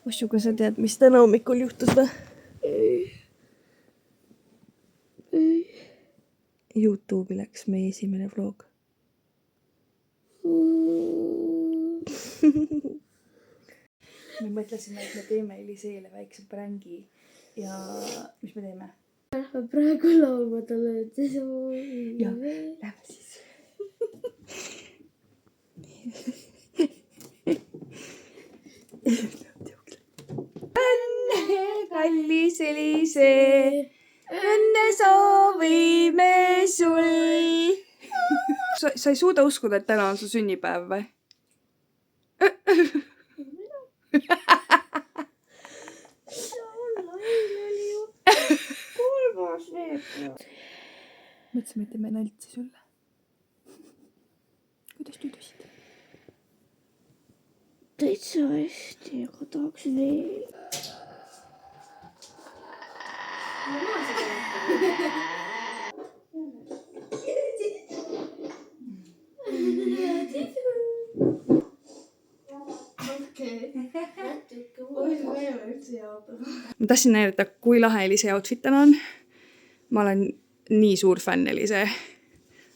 Ossu, kas sa tead, mis täna hommikul juhtus või? Ei. YouTube'i läks meie esimene vlog. Me mõtlesime, et me teeme Eliseele väikse prängi ja mis me teeme? Lähme praegu laulma talle, et see soovi. Ja, lähme siis. Õnne, kallis Elise, õnne soovime sul. Sa ei suuda uskuda, et täna on su sünnipäev või? Mõtlesime, et teeme naltsi sulle. Kuidas tüüdusid? Täitsa hästi, aga tahaks veel. Ma tahtsin näidata, kui lahe Elise outfit täna on. Ma olen nii suur fänn, Elise.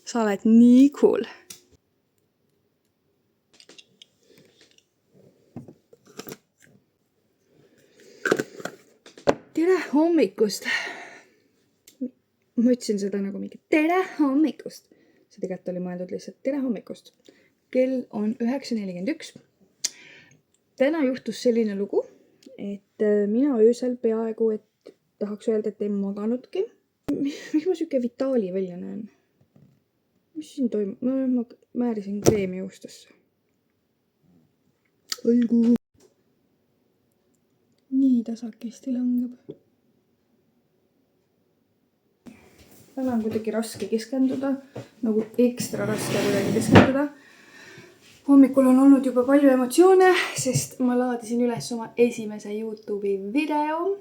Sa oled nii cool. Tere hommikust! Ma ütlesin seda nagu mingi tere hommikust. See tegelikult oli mõeldud lihtsalt tere hommikust. Kell on 9:41. Täna juhtus selline lugu, et mina öösel peaaegu, et tahaks öelda, et ei maganudki. Miks ma siuke Vitali välja näen? Mis siin toimub? Ma määrisin kreemi juustesse. Õigu. Nii tasakesti langeb. Täna on kuidagi raske keskenduda, nagu ekstra raske kuidagi keskenduda. Hommikul on olnud juba palju emotsioone, sest ma laadisin üles oma esimese YouTube'i video.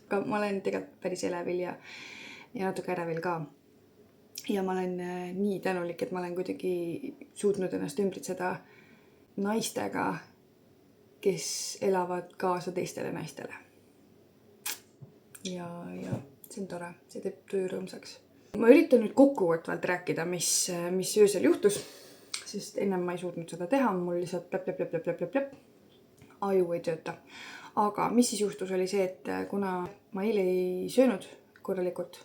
Aga ma olen tegelikult päris elevil ja natuke ärevil ka. Ja ma olen nii tänulik, et ma olen kuidagi suutnud ennast ümbritseda naistega, kes elavad kaasa teistele naistele. Ja see on tore, see teeb töö rõõmsaks. Ma üritan nüüd kokkuvõtvalt rääkida, mis öösel juhtus, sest ennem ma ei suutnud seda teha, mul lihtsalt pläp. Aju ei tööta. Aga mis siis juhtus oli see, et kuna ma eile ei söönud korralikult,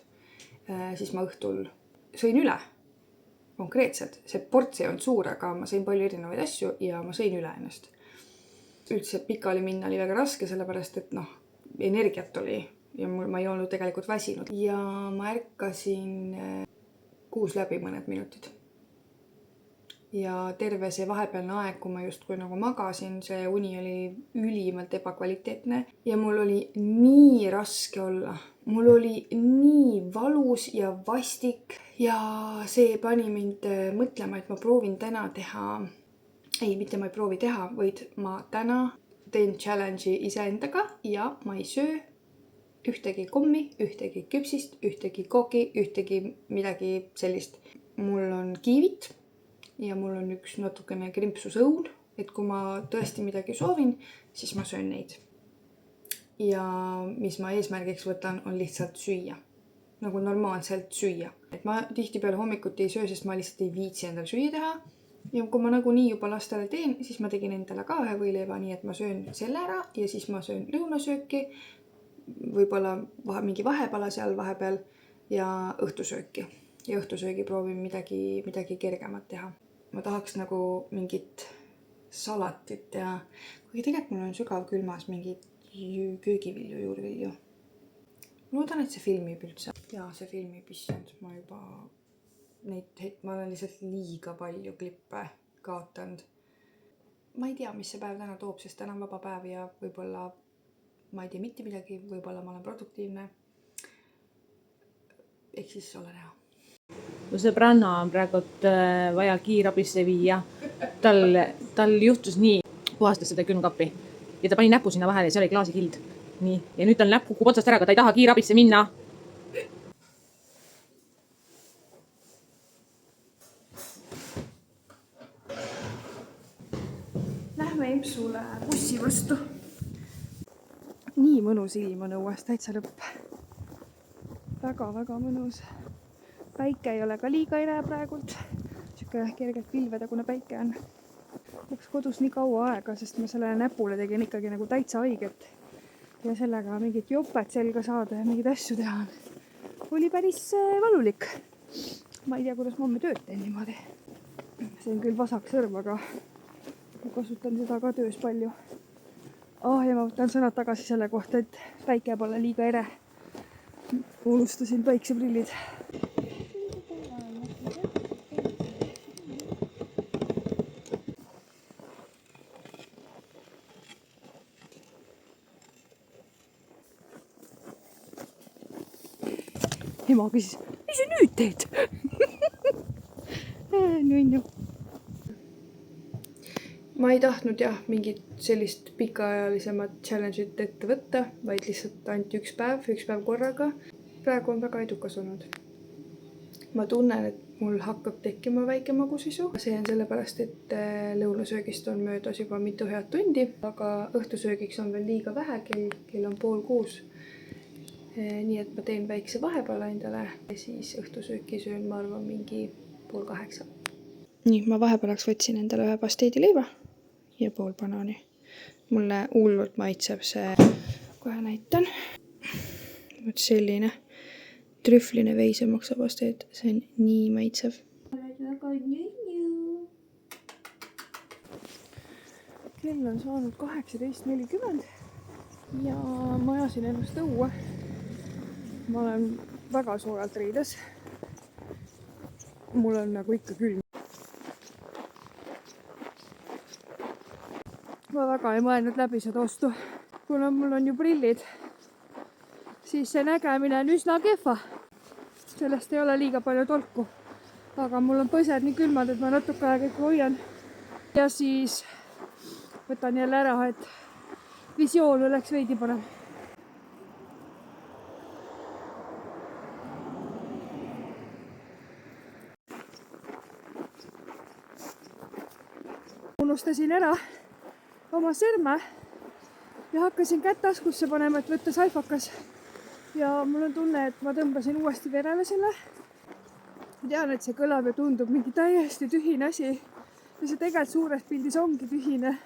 siis ma õhtul sõin üle. Konkreetselt. See portsjon suur, aga ma sõin palju erinevaid asju ja ma sõin üle ennast. Üldse pikali minna oli väga raske, sellepärast et energiat oli ja ma ei olnud tegelikult väsinud. Ja ma ärkasin 6 läbi mõned minutid. Ja terve see vahepealne aeg, kui ma justkui nagu magasin, see uni oli ülimalt ebakvaliteetne ja mul oli nii raske olla. Mul oli nii valus ja vastik ja see pani mind mõtlema, et ma proovin täna teha. Ei, mitte ma ei proovi teha, vaid ma täna teen challenge'i iseendaga ja ma ei söö ühtegi kommi, ühtegi küpsist, ühtegi kooki, ühtegi midagi sellist. Mul on kiivit ja mul on üks natukene krimpsusõun, et kui ma tõesti midagi soovin, siis ma söön neid. Ja mis ma eesmärgiks võtan, on lihtsalt süüa. Nagu normaalselt süüa. Et ma tihtipeale hommikuti ei söö, sest ma lihtsalt ei viitsi endal süüa teha. Ja kui ma nagunii juba lastele teen, siis ma tegin endale ka ühe võileiva, nii et ma söön selle ära ja siis ma söön lõunasööki, võib-olla mingi vahepala seal vahepeal ja õhtusööki. Ja õhtusöögi proovin midagi kergemat teha. Ma tahaks nagu mingit salatit ja kuigi tegelikult mul on sügav külmas mingit köögivilju, juurvilju. Ma loodan, et see filmib üldse. Jaa, see filmib issand. Ma olen lihtsalt liiga palju klippe kaotanud. Ma ei tea, mis see päev täna toob, sest täna on vaba päev ja võib-olla ma ei tee mitte midagi, võib-olla ma olen produktiivne. Ehk siis ole näha. Mu sõbranna on praegu vaja kiirabisse viia. Tal juhtus nii, puhastas seda külmkappi ja ta pani näpu sinna vahele ja see oli klaasikild. Nii. Ja nüüd tal näpp kukub otsast ära, aga ta ei taha kiirabisse minna. lähme Empsule bussi vastu. Nii mõnus ilm on õues, täitsa lõpp. Väga-väga mõnus. Päike ei ole ka liiga ere praegult. Siuke kergelt pilvedagune päike on. Läks kodus nii kaua aega, sest ma selle näpule tegin ikkagi nagu täitsa haiget. Ja sellega mingit jopet selga saada ja mingeid asju teha oli päris valulik. Ma ei tea, kuidas ma homme tööd teen niimoodi. See on küll vasak sõrm, aga ma kasutan seda ka töös palju. Ja ma võtan sõnad tagasi selle kohta, et päike pole liiga ere. Unustasin päikseprillid. Ema küsis, mis sa nüüd teed? Nunnu. Ma ei tahtnud mingit sellist pikaajalisemat challenge'it ette võtta, vaid lihtsalt ainult üks päev korraga. Praegu on väga edukas olnud. Ma tunnen, et mul hakkab tekkima väike magusisu. See on sellepärast, et lõunasöögist on möödas juba mitu head tundi, aga õhtusöögiks on veel liiga vähe, kell on 5:30. Nii et ma teen väikse vahepala endale ja siis õhtusööki söön, ma arvan, mingi 7:30. Nii, ma vahepalaks võtsin endale ühe pasteedileiva ja pool banaani. Mulle hullult maitseb see, kohe näitan. Vot selline trühvline veisemaksapasteed, see on nii maitsev. Kell on saanud 18:40 ja ma ajasin ennast õue. Ma olen väga soojalt riides. Mul on nagu ikka külm. Ma väga ei mõelnud läbi seda ostu. Kuna mul on ju prillid, siis see nägemine on üsna kehva. Sellest ei ole liiga palju tolku. Aga mul on põsed nii külmad, et ma natuke aega ikka hoian. Ja siis võtan jälle ära, et visioon oleks veidi parem. Unustasin ära oma sõrme ja hakkasin kätt taskusse panema, et võtta salfakas. Ja mul on tunne, et ma tõmbasin uuesti verele selle. Ma tean, et see kõlab ja tundub mingi täiesti tühine asi. Ja see tegelikult suures pildis ongi tühine.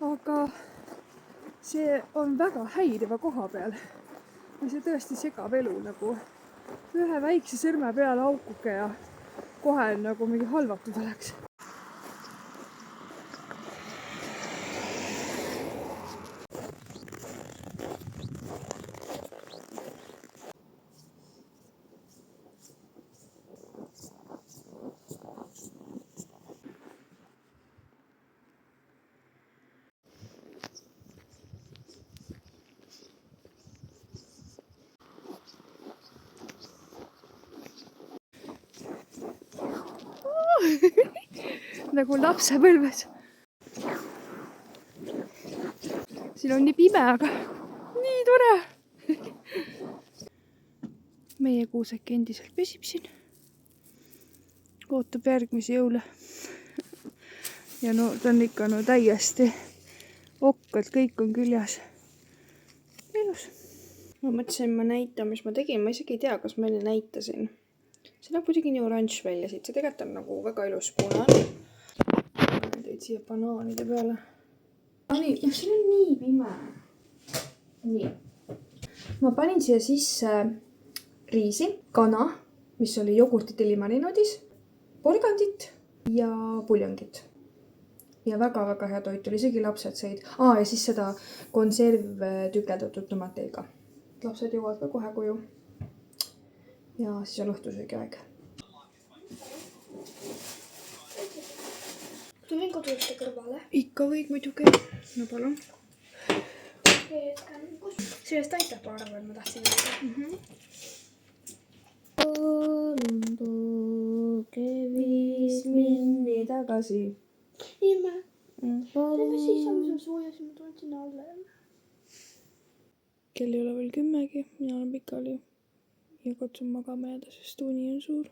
Aga see on väga häiriva koha peal. Ja see tõesti segab elu nagu ühe väikse sõrme peale aukuke ja kohe nagu mingi halvatud oleks. Nagu lapsepõlves. Siin on nii pime, aga nii tore. Meie kuusek endiselt pesib siin. Ootab järgmisi jõule. Ja no ta on ikka täiesti okkad, kõik on küljas. Ilus. Ma mõtlesin, ma näitan, mis ma tegin. Ma isegi ei tea, kas ma enne näitasin. See näeb muidugi nii oranž välja siit. See tegelikult on nagu väga ilus punane. Teid siia banaanide peale. Siin on nii pime. Nii. Ma panin siia sisse riisi, kana, mis oli jogurtit limarinoodis, porgandit ja puljongit. Ja väga-väga hea toit oli, isegi lapsed sõid. Ja siis seda konservtükeldatud tomateiga. Lapsed jõuavad ka kohe koju. Ja siis on õhtusöögi aeg. Tulin koduste kõrvale. Ikka võid muidugi. No palun. Sellest aitab, ma arvan, ma tahtsin öelda. Palun tooge 5 minni tagasi. Ime. Teeme siis on sul sooja, siis ma tulen sinna alla jälle. Kell ei ole veel 10, mina olen pikali ja katsun magama jääda, sest uni on suur.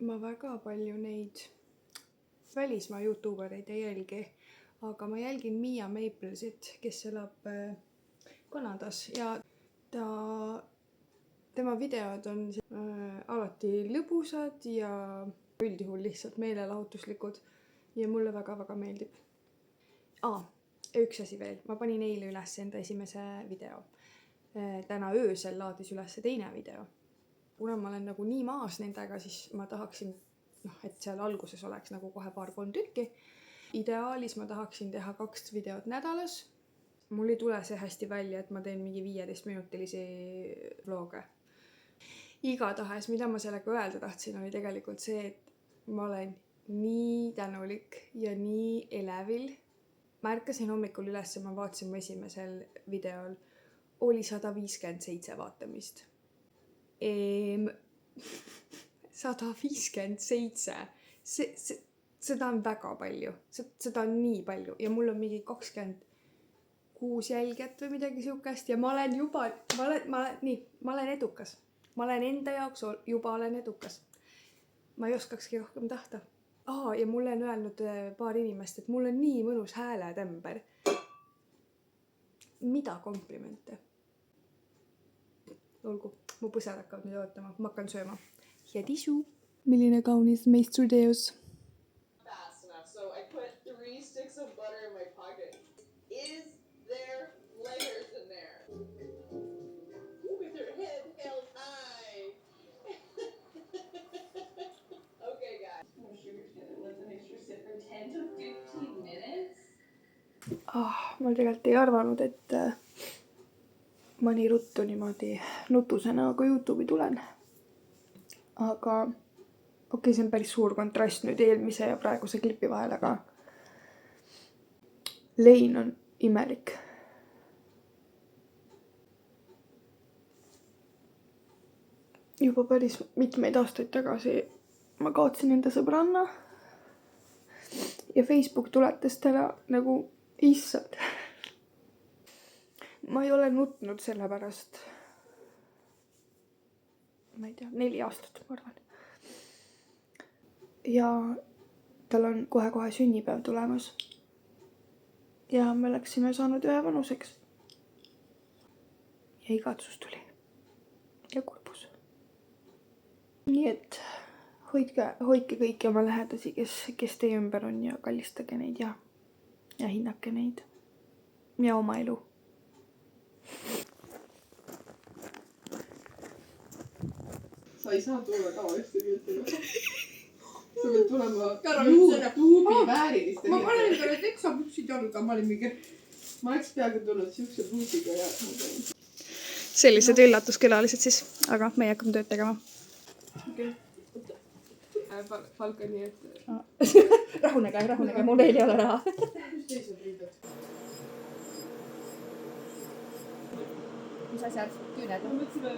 ma väga palju neid välismaa Youtubereid ei jälgi, aga ma jälgin Mia Maplesit, kes elab Kanadas ja tema videod on alati lõbusad ja üldjuhul lihtsalt meelelahutuslikud ja mulle väga-väga meeldib. Üks asi veel, ma panin eile üles enda esimese video. Täna öösel laadis üles teine video. Kuna ma olen nagu nii maas nendega, siis ma tahaksin, et seal alguses oleks nagu kohe 2-3 tükki. Ideaalis ma tahaksin teha 2 videot nädalas. Mul ei tule see hästi välja, et ma teen mingi 15-minutilisi vloge. Igatahes, mida ma sellega öelda tahtsin, oli tegelikult see, et ma olen nii tänulik ja nii elevil. Ma ärkasin hommikul üles, ma vaatasin mu esimesel videol, oli 157 vaatamist. 157. Seda on väga palju. Seda on nii palju. Ja mul on mingi 26 jälgijat või midagi siukest. Ja ma olen juba, ma olen edukas. Ma olen enda jaoks juba olen edukas. Ma ei oskakski rohkem tahta. Ja mulle on öelnud paar inimest, et mul on nii mõnus hääletämber. Mida komplimente? Olgu, mu põsad hakkavad nüüd ootama. Ma hakkan sööma. Head isu! Milline kaunis meistruteos. Fast enough, so I put 3 sticks of butter in my pocket. Is there layers in there? With her head held high. Okay, guys. No sugar together. Let's make sure sit for 10 to 15 minutes. Ma tegelikult ei arvanud, et ma nii ruttu niimoodi nutusena ka YouTube'i tulen. Aga okei, see on päris suur kontrast nüüd eelmise ja praeguse klipi vahel, aga lein on imelik. Juba päris mitmeid aastaid tagasi ma kaotsin enda sõbranna ja Facebook tuletas täna nagu issand. Ma ei ole nutnud selle pärast, ma ei tea, 4 aastat, ma arvan. Ja tal on kohe sünnipäev tulemas. Ja me läksime saanud 1 vanuseks. Ja igatsus tuli. Ja kurbus. Nii et hoidke kõiki oma lähedasi, kes teie ümber on ja kallistage neid ja hinnake neid. Ja oma elu. Sa ei saa tulla tavaliste piltidega. Sa pead tulema YouTube'i vääriliste. Ma panen ka need eksapüksid jalga, ma olin mingi... Ma oleks peaaegu tulnud siukse bluusiga ja... Sellised üllatuskülalised siis, aga meie hakkame tööd tegema. Okei. Falka nii, et... Rahunege, mul veel ei ole raha. Kus teised riided? Mis asjad? Küüned? Ma mõtlesime...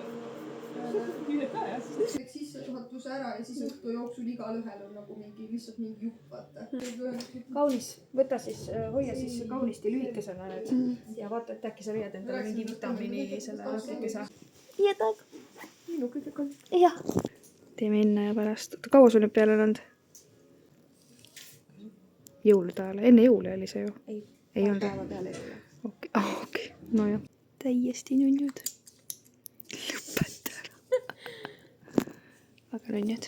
Küüned ka, jah? Läks sissejuhatuse ära ja siis õhtu jooksul igal ühel on nagu lihtsalt mingi jupp, vaata. Kaunis, võta siis, hoia siis kaunisti lühikesena nüüd ja vaata, et äkki sa leiad endale mingi vitamiini selle raklikese. Iietaeg. Minu kõige kolm. Jah. Teeme enne ja pärast. Kaua sul nüüd peale on olnud? Jõulude ajal. Enne jõule oli see ju? Ei olnud. Päeva peale jõule. Okei. No jah. Täiesti nunnud. Lõpeta ära. Aga nunnud.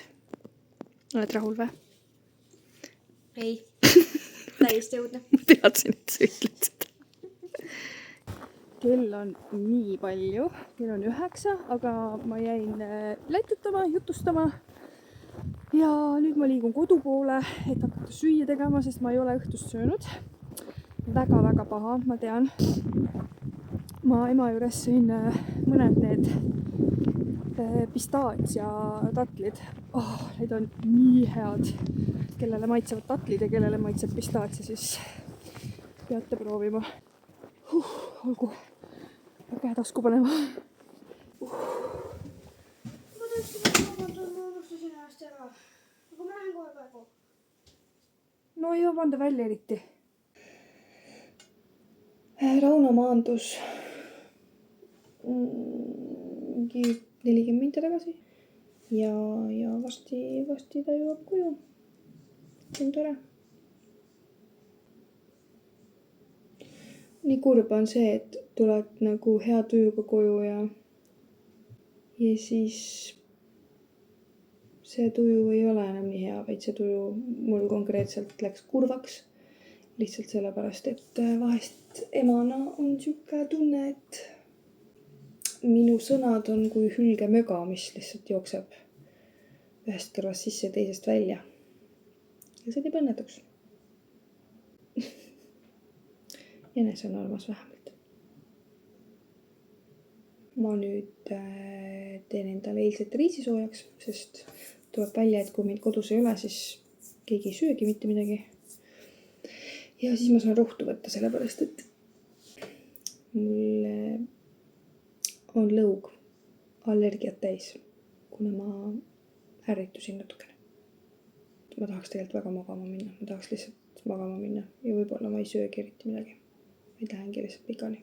Oled rahul või? Ei. Täiesti õudne. Ma teadsin, et sa ütled seda. Kell on nii palju. Kell on 9, aga ma jäin lätutama, jutustama. Ja nüüd ma liigun kodu poole, et hakata süüa tegema, sest ma ei ole õhtust söönud. Väga-väga paha, ma tean. Ma ema juures sõin mõned need pistaatsia tatlid. Need on nii head. Kellele maitsevad tatlid ja kellele maitseb pistaatsia, siis peate proovima. Olgu. Käe tasku panema. Ma unustasin ennast ära. Aga ma lähen kohe praegu. No ei vabanda välja eriti. Rauno maandus mingi 40 minti tagasi. ja varsti ta jõuab koju. see on tore. nii kurb on see, et tuled nagu hea tujuga koju ja siis see tuju ei ole enam nii hea, vaid see tuju mul konkreetselt läks kurvaks. lihtsalt sellepärast, et vahest emana on sihuke tunne, et minu sõnad on kui hülge möga, mis lihtsalt jookseb ühest kõrvast sisse ja teisest välja. ja see teeb õnnetuks. Jänese on armas vähemalt. ma nüüd teen endale eilset riisi soojaks, sest tuleb välja, et kui meid kodus ei ole, siis keegi ei söögi mitte midagi. ja siis ma saan rohtu võtta, sellepärast et mul on lõug allergiat täis, kuna ma ärritusin natukene. ma tahaks tegelikult väga magama minna, ma tahaks lihtsalt magama minna ja võib-olla ma ei söögi eriti midagi. vaid lähengi lihtsalt pikali.